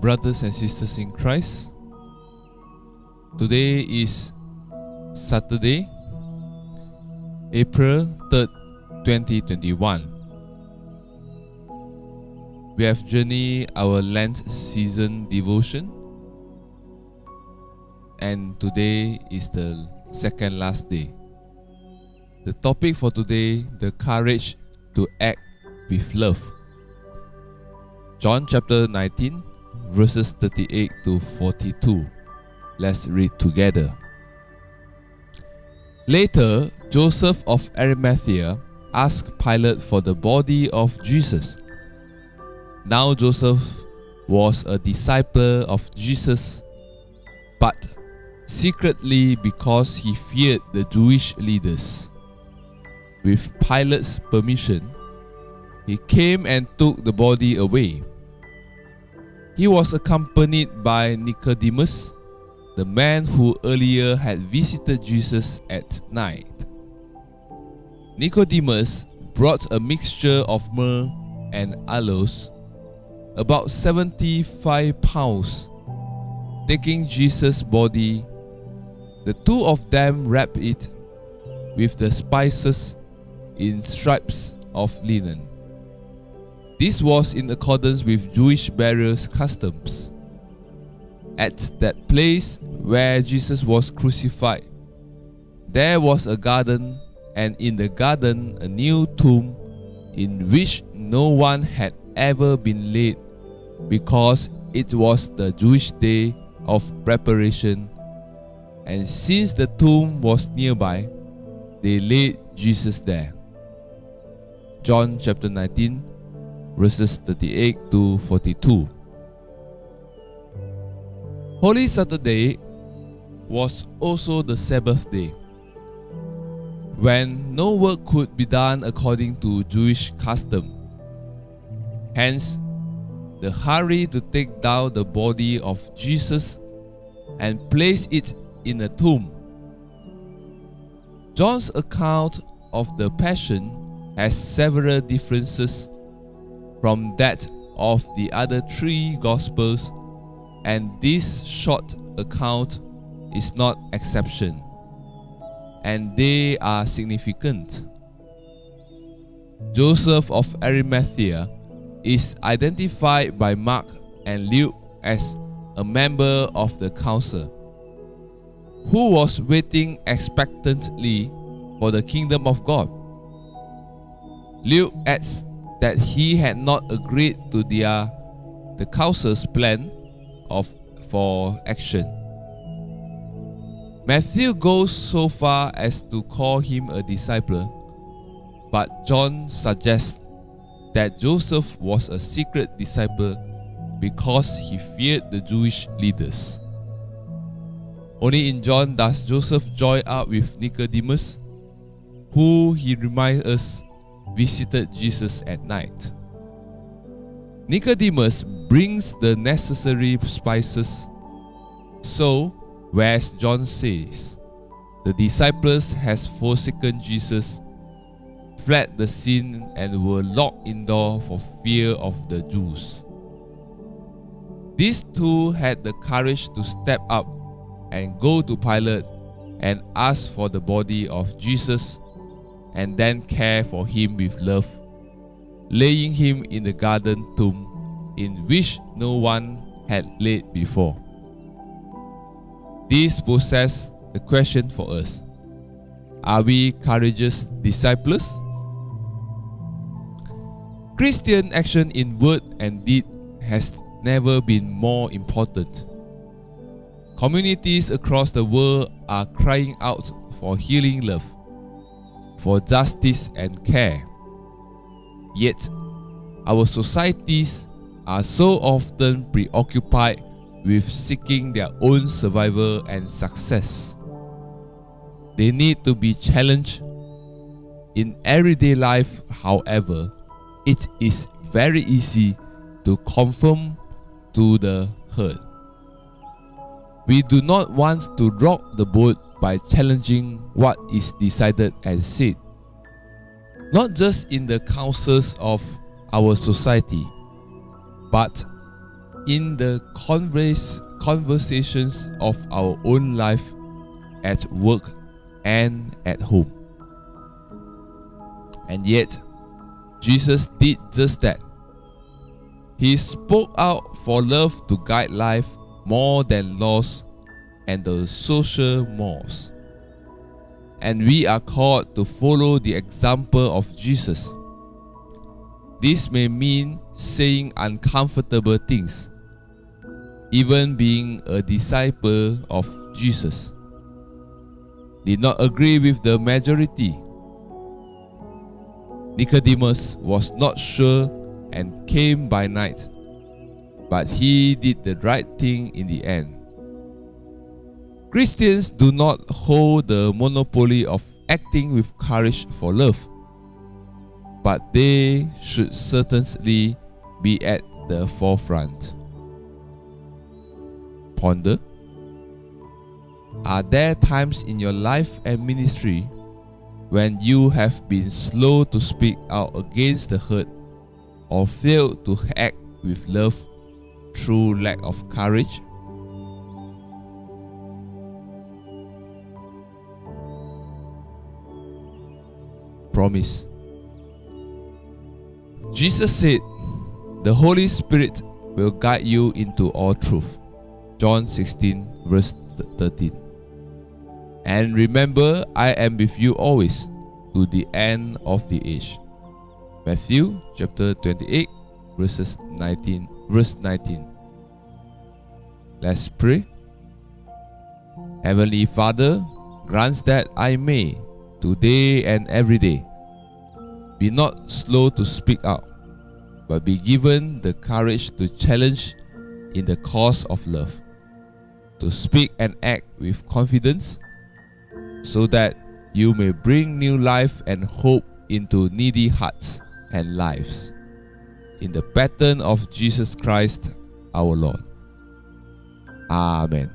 Brothers and sisters in Christ, today is Saturday, April 3rd, 2021. We have journeyed our Lent season devotion, and today is the second last day. The topic for today, the courage to act with love. John chapter 19, verses 38 to 42. Let's read together. Later, Joseph of Arimathea asked Pilate for the body of Jesus. Now Joseph was a disciple of Jesus, but secretly because he feared the Jewish leaders. With Pilate's permission, he came and took the body away. He was accompanied by Nicodemus, the man who earlier had visited Jesus at night. Nicodemus brought a mixture of myrrh and aloes, about 75 pounds. Taking Jesus' body, the two of them wrapped it with the spices in strips of linen. This was in accordance with Jewish burial customs. At that place where Jesus was crucified, there was a garden, and in the garden a new tomb in which no one had ever been laid, because it was the Jewish day of preparation, and since the tomb was nearby, they laid Jesus there. John chapter 19, verses 38 to 42. Holy Saturday was also the Sabbath day, when no work could be done according to Jewish custom. Hence, the hurry to take down the body of Jesus and place it in a tomb. John's account of the Passion has several differences from that of the other three Gospels, and this short account is not exception, and they are significant. Joseph of Arimathea is identified by Mark and Luke as a member of the council, who was waiting expectantly for the kingdom of God. Luke adds that he had not agreed to the council's plan for action. Matthew goes so far as to call him a disciple, but John suggests that Joseph was a secret disciple because he feared the Jewish leaders. Only in John does Joseph join up with Nicodemus, who he reminds us visited Jesus at night. Nicodemus brings the necessary spices. So, whereas John says, the disciples has forsaken Jesus, fled the scene, and were locked indoors for fear of the Jews. These two had the courage to step up and go to Pilate and ask for the body of Jesus, and then care for him with love, laying him in the garden tomb in which no one had laid before. This poses the question for us: are we courageous disciples? Christian action in word and deed has never been more important. Communities across the world are crying out for healing love, for justice and care. Yet, our societies are so often preoccupied with seeking their own survival and success. They need to be challenged. In everyday life, however, it is very easy to conform to the herd. We do not want to rock the boat by challenging what is decided and said, not just in the councils of our society, but in the conversations of our own life at work and at home. And yet, Jesus did just that. He spoke out for love to guide life more than laws and the social mores. And we are called to follow the example of Jesus. This may mean saying uncomfortable things, even being a disciple of Jesus. Did not agree with the majority. Nicodemus was not sure and came by night, but he did the right thing in the end. Christians do not hold the monopoly of acting with courage for love, but they should certainly be at the forefront. Ponder. Are there times in your life and ministry when you have been slow to speak out against the hurt or failed to act with love through lack of courage? Promise. Jesus said, "The Holy Spirit will guide you into all truth." John 16 verse 13. And remember, I am with you always, to the end of the age. Matthew chapter 28 verse 19. Let's pray. Heavenly Father, grant that I may, today and every day, be not slow to speak out, but be given the courage to challenge in the cause of love, to speak and act with confidence, so that you may bring new life and hope into needy hearts and lives. In the pattern of Jesus Christ our Lord. Amen.